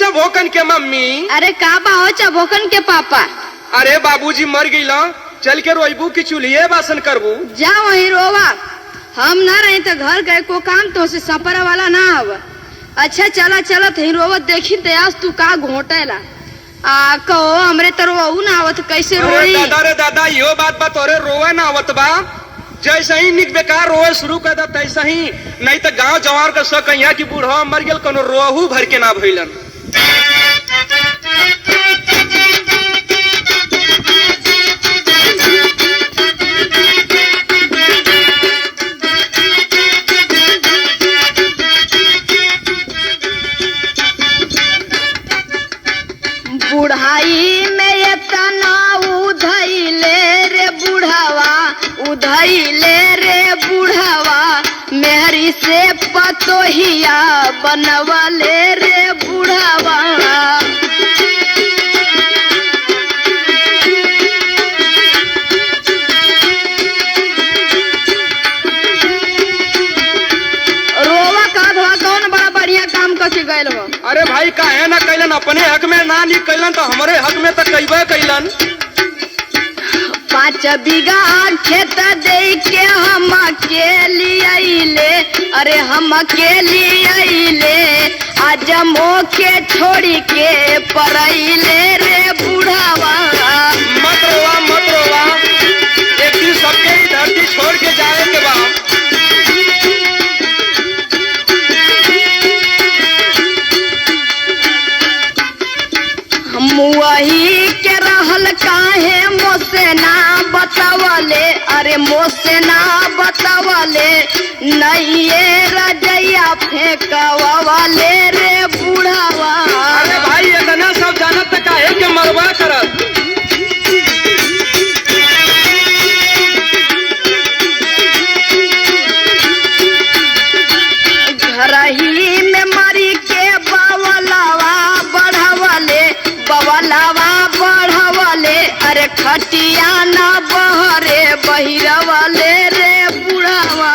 चबोकन के मम्मी। अरे का बा हो चबोकन के पापा? अरे बाबूजी मर गईला, चल के रोइबू की चूल्हे बासन करबू। जा वही रोवा, हम ना रही तो घर गए को काम तो से सपरा वाला ना हव। अच्छा चला चलत ही रोवत देखी ते आज तू का घोटेला आ कहो हमरे तरवा ना आवत कैसे अरे रोई। दादा रे दादा यो बात बा तोरे रोवे ना आवत बा। जैसे ही निक बेकार रोए शुरू कर दा तैसा ही, नहीं तो गांव जवार का शक यहाँ की बूढ़ा मर गेल कोनो रोहू भर के ना भइलन। बुढ़ाई में ये तनाव उधैले रे बुढ़ावा, उधैले रे बुढ़ावा, मेहरी से पतोहिया बनवले रे बुढ़ावा। रोवा का धवा कौन बड़ा बढ़िया काम करके गए हो? अरे भाई काहे ना कैलन, अपने हक में ना नी कैलन तो हमारे हक में तो कैबे कैलन। 5 बीघा खेत दे के हम अकेली आइले, अरे हम अकेली आइले, आज मोके छोड़ी के परैले रे बुढ़ावा। मत रोवा मत रोवा, एक दिन सबके ही धरती छोड़ के जाए के बा। वही के रहल काहे मोसे ना बतावले, अरे मोसे ना बतावले, नहीं ये रजैया फेंकवाले रे बुढ़ावा। अरे भाई इतना सब जानत त काहे के मरवा करत। घर ही में मरी के बवलावा बढ़वले, बवलावा बढ़वले, अरे खटिया ना बहरे बहिरवले रे बुढ़ावा।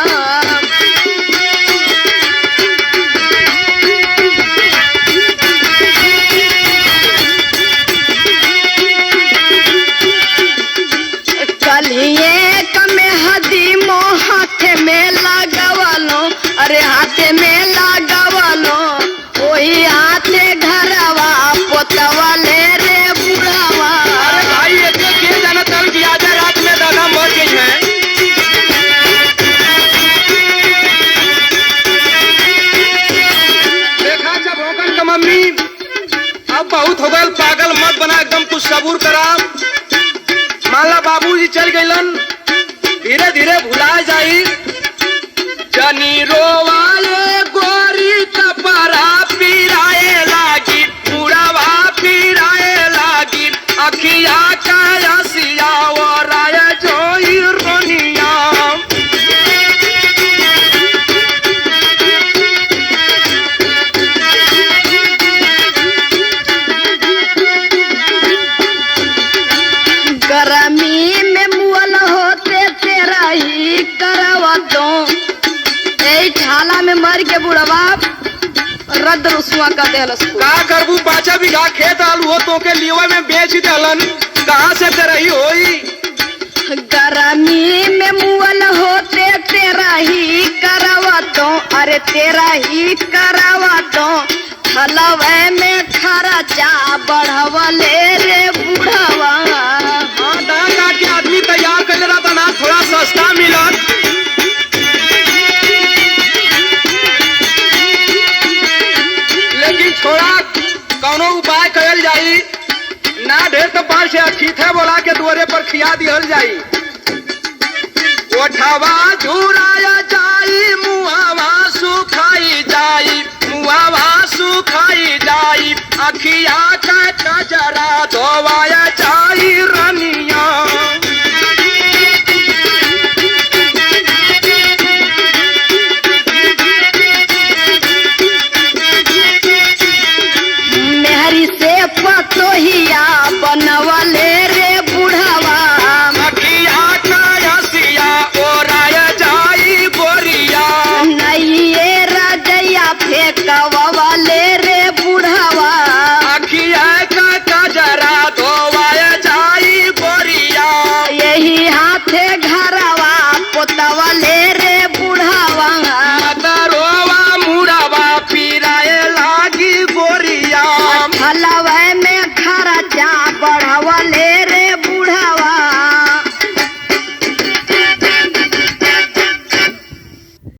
कलिए कमे हदी मो हाथ में लगावलो, अरे हाथ में लगावलो, वही हाथे घरवा पोतवले रे बुढ़ावा। अरे भाई इतने के जानत हन कि आधा रात में दादा मर गई है। देखा चबोकन का मम्मी, अब बहुत हो गल, पागल मत बना, एकदम कुछ सबूर करा। मान ला बाबूजी चल गइलन, धीरे धीरे भुला जाई। जनी रोवाले गोरी कपड़ा पिराए लागी, बुढ़ावा पिराए लागी, अखिया का रसिया और आए जोई रोनिया। गरमी में मुअल होते तेरा ही करवतो, ए ठाला में मर के बुढ़वा रद्द रुसवा कर देलस। का करबू, 5 बीघा खेत आलू हो तो के लिवा में बेच दलन, कहाँ से तेरही होई। गरमी में मुअल होते तेरा ही करवतो, अरे तेरा ही करवतो, थलवे में खर्चा बढ़वले रे बुढ़वा। हाँ दान काट के आदमी तैयार कर रहा था ना, थोड़ा सस्ता मिलत। लेकिन थोड़ा कौनो उपाय करल जाई, ना ढेर तो 5 से अखीथे बोला के दुआरे पर खिया दिहल जाई। ओठवा झुराया जाई, मुहावा सुखाई जाई, मुहावा सुखाई जाई, अखिया का कजरा धोवाया जाई रनिया। मेहरी से पतोहिया बनवले रे बुढ़वा। अखिया का रसिया ओराया जाई गोरिया। नहीं ये रजैया फेंकवाले रे बुढ़वा। ढेर